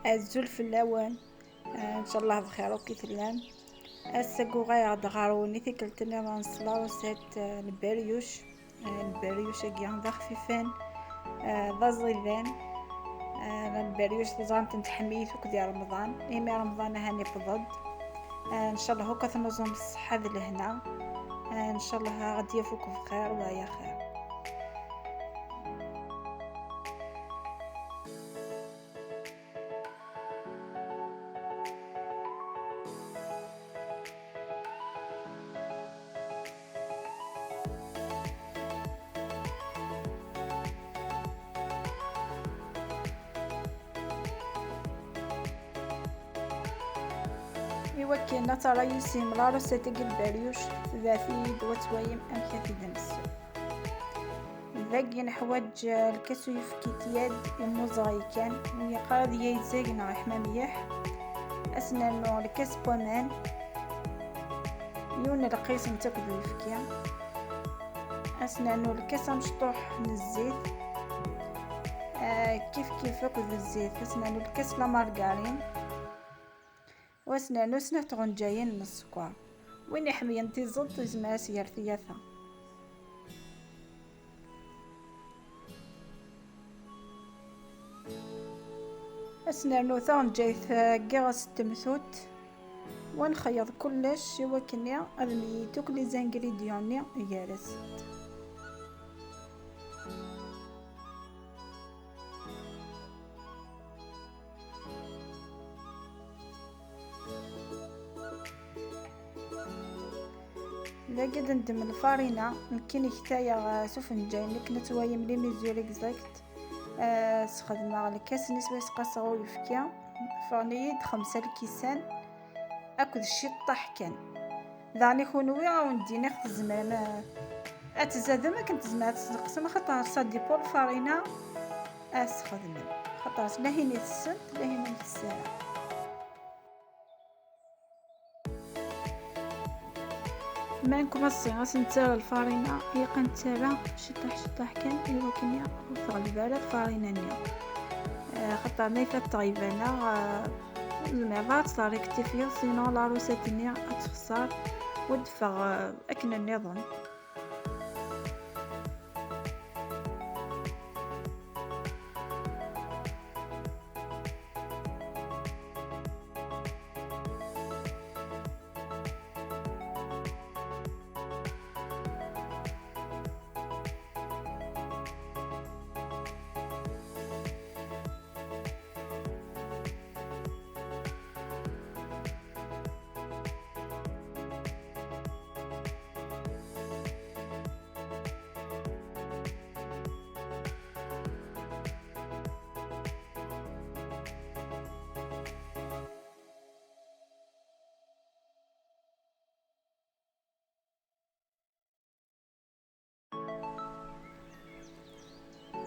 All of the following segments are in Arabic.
الزلف اللون. ان شاء الله بخير وكي تلان. الساقو غاية دغاروني ثقلتني غنصلا وسات البريوش. البريوش اكيان ذا خفيفان. ذا ظلان. البريوش تزغان تنتحميث وكذا رمضان إيمي رمضان هاني بضد. ان شاء الله هكا تنظم الصحة ذي لهنا. ان شاء الله غادي يفوك بخير ويا خير. إوا كاين ترى يسيم لا روسيتي البريوش ذاتي دواتوايم أمكا في دمس. ذاك نحوج الكاسو يفكيتياد الموزغي كان ويقاد يزاقنا حماميح. أسنانو الكاس بومان يون رقيس نتاكدو يفكيا. أسنانو الكاس مشطوح من الزيت. كيف أكد الزيت. أسنانو الكاس لا مارغارين. واسنانو سنة غنجايين من السكر وين حميان تيزل تزمع سيار ثياثا. أسنانو ثان جايث قاغس التمثوت ونخيط كلش وكنيا أذمي توكلي زانجريديوني يارس. لا قد ندم الفارينة يمكن كتايا سفن جاي لك نتوايم لي ميزور اكزاكت. سخدنا على كاس نسبة قصغو يفكيا فانيد 5 الكيسان اكد الشطح كان ذاني خونوي وندي ناخذ الزمان اتزاد ما كنت زمان تقسم خاطر صدي بول فارينة اسخدنا خاطر لا هيني السنت لا هيني الساعة. ما نكمصي غاس نتسالى الفارينة هي قنتسالى شطح كان إيوا كنيا وثغلب على الفارينة نيا. خاطر نايفة طايبانا المعبات صار يكتفيا سينو لا روسيت نيا تخسر ودفع أكن النظام.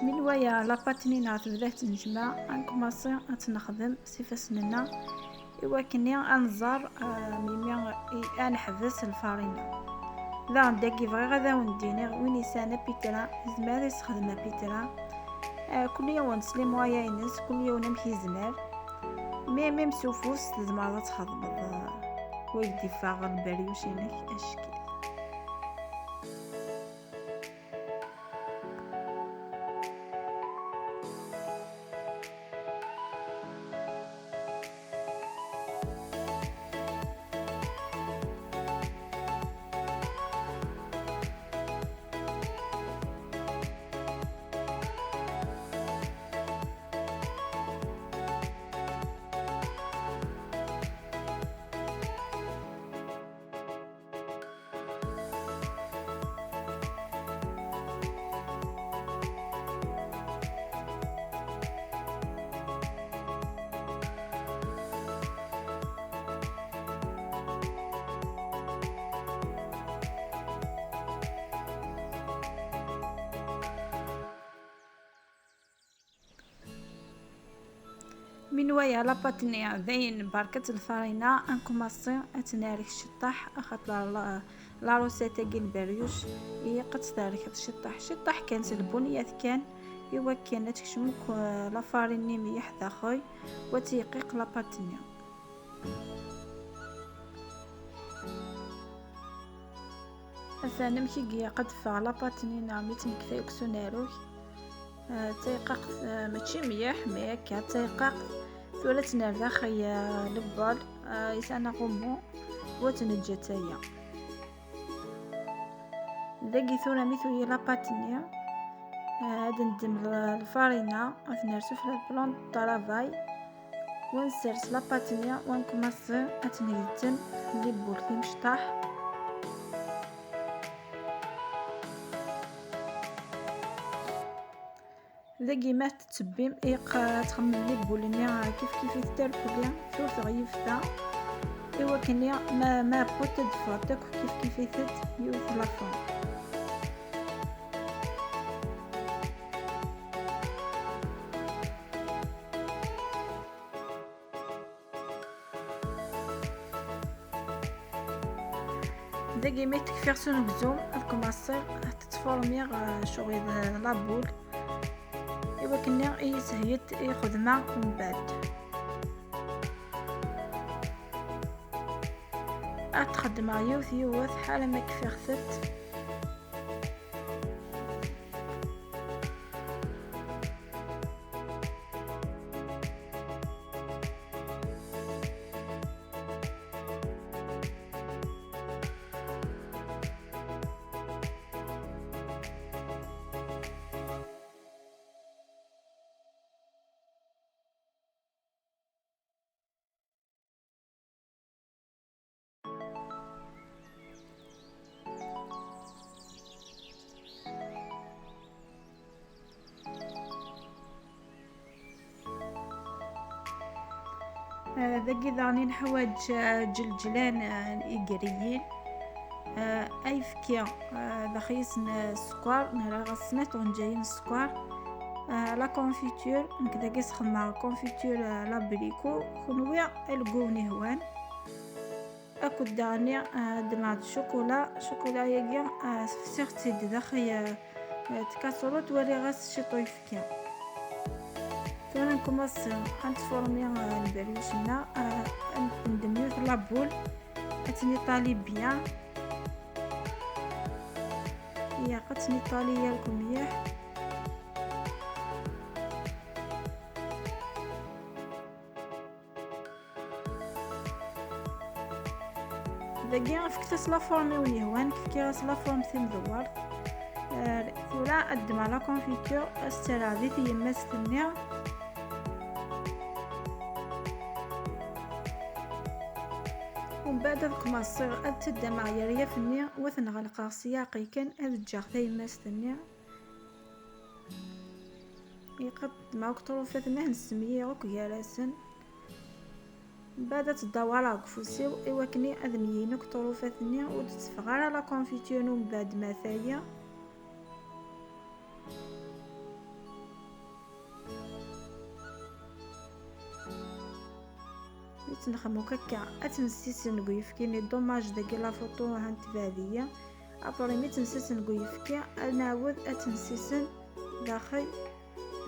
من ويا لاباتنينا تبدا تنجمع انكماصي اتنخدم سيفاسننا إوا كني انزر ميمي انحبس الفارينة ذا نداكي بغي غدا ونديني وين يسانا بيترا زمار يسخدم بيترا. كل يوم نسلم ويا ينس كل يوم نمشي زمار مي مسوفوس زمار تخدم ويدي فاغ البريوشينك اشكي. من ويا لاباتني ذين بركة الفارينة انكماصي اتنارك الشطح خاطر لا روسيتا كي البريوش هي قد تارك الشطح كان البنيات كان إوا كان تكشمك لافاريني مليح داخل وتيقيق لاباطني. أثنا مكي قد فع لاباطني نعمي تنكفي أكسوناروك تيقاق ماشي مليح مي هكا تيقاق ثولا تنردا خي لبال يسانا غمو وتنجا تايا داكي ثولا ميثوي لاباطني هاد ندم الفارينة نرسو في البلون طرافاي ونسرس لاباطني ونكمص اتنيتن لي بولتي مشطاح ذاكي ما تتبيم تخمم لي بولني كيف يتركو ثوث غيفتا إوا كني ما بغيت تدفع كيف يثد يوث لافون. ذاكي ما تكفير سنكزوم الكماصير تتفورمي شغل لابول إوا كنا يسهيت خدمة من بعد أتخدم يوث حالا ما كفيغثت ذاكي ضاني نحواج جلجلان إيقريين أيفكي دخيسن السكر نرى غسنات ونجاين السكر لا كونفيتور نكدا كيسخدم كونفيتور لابريكو خنويا الكوني هوان اكو داني دمعت شوكولا ياكيا سفسيختي داخل تكاسروت ولي غاس شي طيفكي ثم نكمص نتفورمي البريوشنا ندميو في لابول اتني طالي بيان يا قتني طالي يالكم مليح داكي فكتس لافورمي وني هوان كيف كيراس لافورم ثم دوار ثورا أدم على كونفيتور استرادي في يماس ثنيا ومن بعد كماصير أتدى معايا ريافني وثنغلق سياقي كان أدجاغ ثا يماس ثنيا يقد معك طروفتنا نسميه غوك ياراسن بعد تدور كفوسيو إوا كني أذميينك طروفتني وتتفغر على كونفيتور من بعد ما ثايا نخمو كاكا اتنسيسن كويفكي دوماج داكي لا فوطو هانت فادية ابري مي تنسيسن كويفكي نعاود اتنسيسن داخل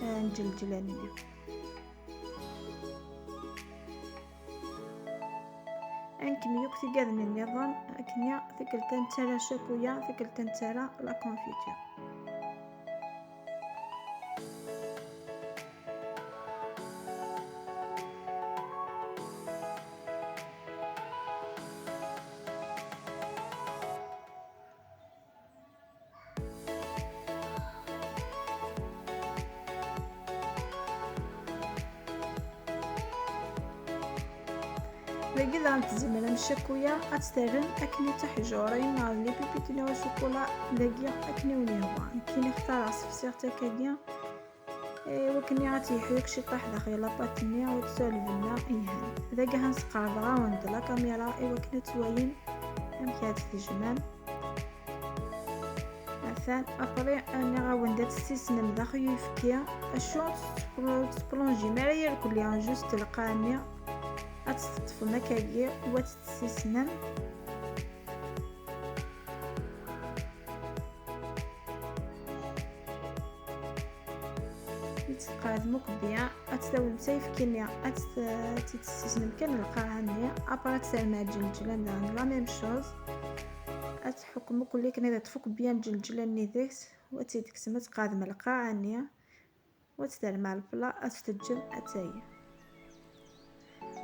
نجلجلاني انكم يوكتي قادني النظام اكنيا ثقلتن ترى شاكويا ثقلتن ترى لا كونفيتور لقي ذا تزمن مشكويا أتسترن أكني تحجورين على لي بيبيتيني وشوكولا لقي أكني ونيهوان كي نختار عصفسيغ تاكاديا وكني غاتي حيوك شي طاح داخل لاباطني وتسولفنا إيهان ذاك هنسقار دغا وند لا كاميرا إوا كنا توين أمكاد في جمال مثلا أبري أنا غاوند تسيسنا من داخل يفكيا الشوط تبلونجي ماريا كلها جوست تلقاني أتستطفو مكاكي وتتسيسنن تحكموك بيان اتساوي مسيف كينيا تستسلم كان القاعة نيا ابرا تسالما الجلجلة لا ميم شوز اتحكمو كل كنا تفك بيان الجلجلة نيديكس وتيدكس متقادم القاعة نيا وتسالما البلا اتتجم اتاي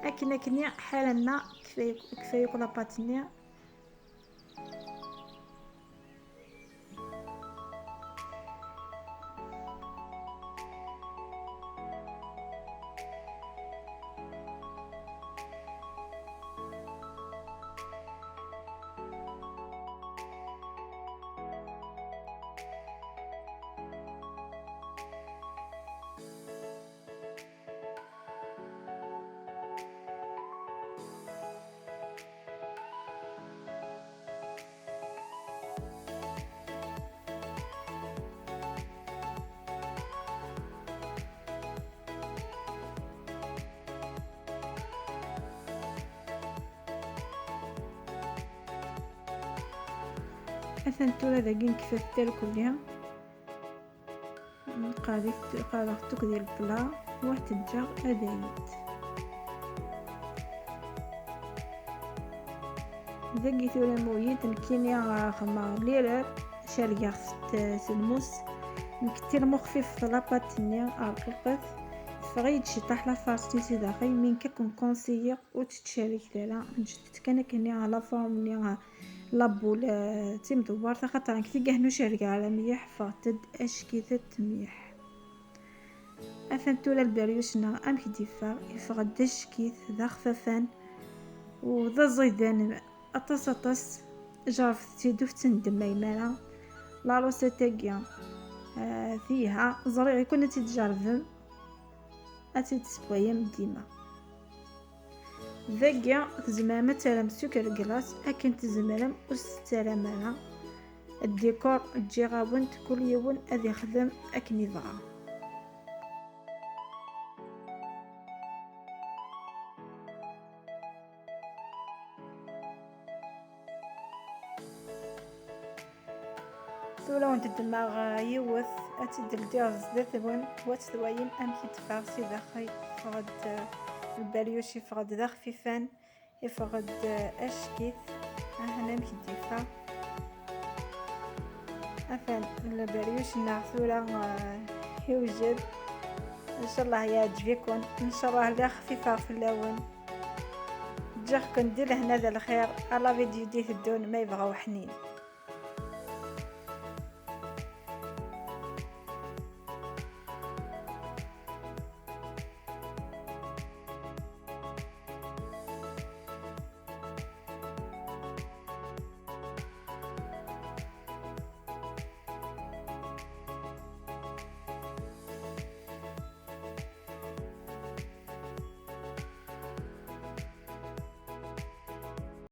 اكن كنيا حالنا كفاية كل باتنيا اثن تولا داكين كيف تير كلها قادت ديال البلا وتجا ادايت ذاكي تولا مويت نكينيا خما ليرر شاريا سلموس نكتير مخفف طلبات نيا رقيقات فغيد شي طاح لا فارسي سي داخل من كون كونسيير وتتشارك دالا نجد كان كنيا على فورم نيا لابول تيم دوار خاطر كي كاهنو شاركة على ميح فاتد اشكي ميح افنتولا البريوشنا ام كديفا يفغد اشكيت ذا خفافان وذا زيدان اطاس جرف تيدوف تندم ميمانا لا روسا تاكيا فيها زريع يكون تيتجربم اتي تسبويام ديما ذاكيا تزمرم ترم سكر كلاص اكن تزمرم وسترمانا الديكور تجي غاونت كل يوم اذ يخدم اكن يبغى ثولا وانت الدماغ يوث اتدل ديرز ذاثبون واتثوايم امكي تفارسي داخل فغد البريوش يفغد ذا خفيفان يفغد اشكيث هنا امكي ديفا افن البريوش نعثولا يوجد ان شاء الله يعجبكم ان شاء الله لا خفيفه في اللون جاكم دير هنا ذا الخير على فيديو ديت الدون ما يبغاو حنين.